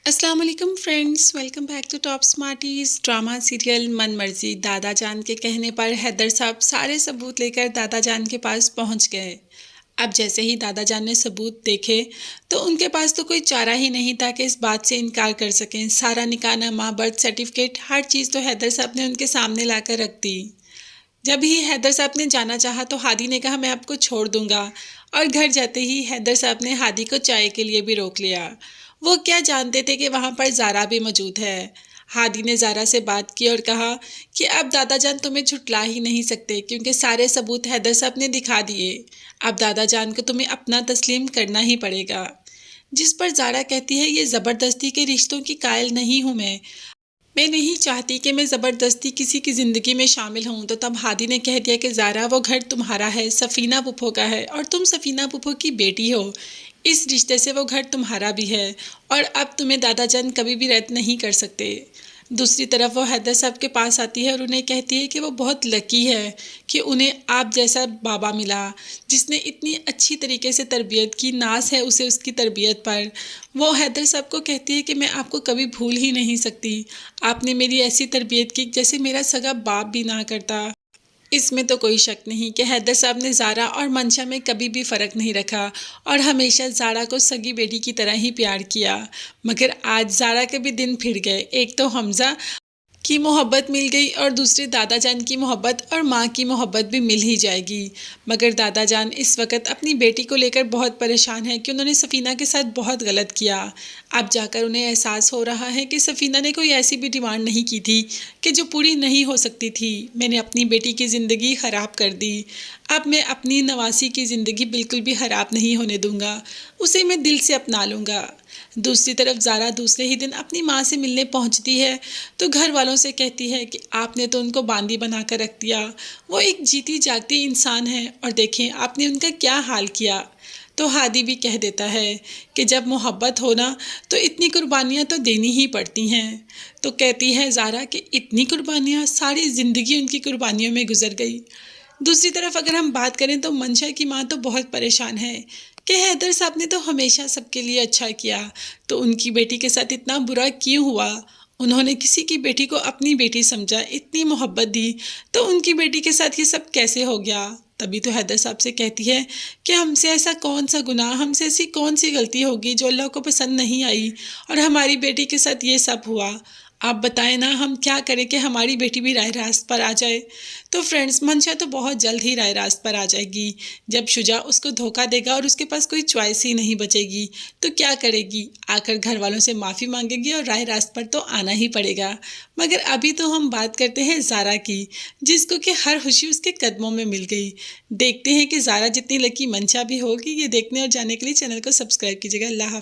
अस्सलाम वालेकुम friends, welcome back to top smarties. Drama serial Man Marzi दादा जान के कहने पर हैदर साहब सारे सबूत लेकर दादा जान के पास पहुंच गए। अब जैसे ही दादा जान ने सबूत देखे तो उनके पास तो कोई चारा ही नहीं था कि इस बात से इनकार कर सकें। सारा निकाहनामा, बर्थ सर्टिफिकेट, हर चीज़ तो हैदर साहब ने उनके सामने लाकर रख दी। जब ही हैदर साहब ने जाना चाहा तो हादी ने कहा मैं आपको छोड़ दूंगा, और घर जाते ही हैदर साहब ने हादी को चाय के लिए भी रोक लिया। वो क्या जानते थे कि वहां पर ज़ारा भी मौजूद है। हादी ने ज़ारा से बात की और कहा कि अब दादा जान तुम्हें झुठला ही नहीं सकते क्योंकि सारे सबूत हैदर साहब ने दिखा दिए। अब दादा जान को तुम्हें अपना तस्लीम करना ही पड़ेगा। जिस पर ज़ारा कहती है ये ज़बरदस्ती के रिश्तों की कायल नहीं हूँ मैं नहीं चाहती कि मैं ज़बरदस्ती किसी की ज़िंदगी में शामिल हूँ। तो तब हादी ने कह दिया कि ज़ारा वो घर तुम्हारा है, सफ़ीना पुप्पो का है, और तुम सफ़ीना पुप्पो की बेटी हो। इस रिश्ते से वो घर तुम्हारा भी है और अब तुम्हें दादा जान कभी भी रद्द नहीं कर सकते। दूसरी तरफ वो हैदर साहब के पास आती है और उन्हें कहती है कि वो बहुत लकी है कि उन्हें आप जैसा बाबा मिला जिसने इतनी अच्छी तरीके से तरबियत की। नाज है उसे उसकी तरबियत पर। वो हैदर साहब को कहती है कि मैं आपको कभी भूल ही नहीं सकती। आपने मेरी ऐसी तरबियत की जैसे मेरा सगा बाप भी ना करता। इसमें तो कोई शक नहीं कि हैदर साहब ने ज़ारा और मंशा में कभी भी फ़र्क नहीं रखा और हमेशा ज़ारा को सगी बेटी की तरह ही प्यार किया। मगर आज ज़ारा के भी दिन फिर गए। एक तो हमज़ा की मोहब्बत मिल गई और दूसरी दादा जान की मोहब्बत और माँ की मोहब्बत भी मिल ही जाएगी। मगर दादा जान इस वक्त अपनी बेटी को लेकर बहुत परेशान है कि उन्होंने सफ़ीना के साथ बहुत गलत किया। अब जाकर उन्हें एहसास हो रहा है कि सफ़ीना ने कोई ऐसी भी डिमांड नहीं की थी कि जो पूरी नहीं हो सकती थी। मैंने अपनी बेटी की ज़िंदगी ख़राब कर दी। अब मैं अपनी नवासी की ज़िंदगी बिल्कुल भी ख़राब नहीं होने दूंगा। उसे मैं दिल से अपना लूँगा। दूसरी तरफ ज़ारा दूसरे ही दिन अपनी माँ से मिलने पहुँचती है तो घर वालों से कहती है कि आपने तो उनको बांदी बनाकर रख दिया। वो एक जीती जागती इंसान है और देखें आपने उनका क्या हाल किया। तो हादी भी कह देता है कि जब मोहब्बत हो ना तो इतनी कुर्बानियाँ तो देनी ही पड़ती हैं। तो कहती है ज़ारा कि इतनी कुर्बानियाँ, सारी ज़िंदगी उनकी कुर्बानियों में गुजर गई। दूसरी तरफ अगर हम बात करें तो मंशा की माँ तो बहुत परेशान है कि हैदर साहब ने तो हमेशा सबके लिए अच्छा किया, तो उनकी बेटी के साथ इतना बुरा क्यों हुआ। उन्होंने किसी की बेटी को अपनी बेटी समझा, इतनी मोहब्बत दी, तो उनकी बेटी के साथ ये सब कैसे हो गया। तभी तो हैदर साहब से कहती है कि हमसे ऐसा कौन सा गुनाह, हमसे ऐसी कौन सी गलती होगी जो अल्लाह को पसंद नहीं आई और हमारी बेटी के साथ ये सब हुआ। आप बताएं ना हम क्या करें कि हमारी बेटी भी राह रास्त पर आ जाए। तो फ्रेंड्स, मंशा तो बहुत जल्द ही राह रास्त पर आ जाएगी। जब शुजा उसको धोखा देगा और उसके पास कोई चॉइस ही नहीं बचेगी तो क्या करेगी, आकर घर वालों से माफ़ी मांगेगी और राह रास्त पर तो आना ही पड़ेगा। मगर अभी तो हम बात करते हैं ज़ारा की, जिसको कि हर खुशी उसके कदमों में मिल गई। देखते हैं कि ज़ारा जितनी लकी मंशा भी होगी। ये देखने और जानने के लिए चैनल को सब्सक्राइब कीजिएगा। अल्लाह हाफ़िज़।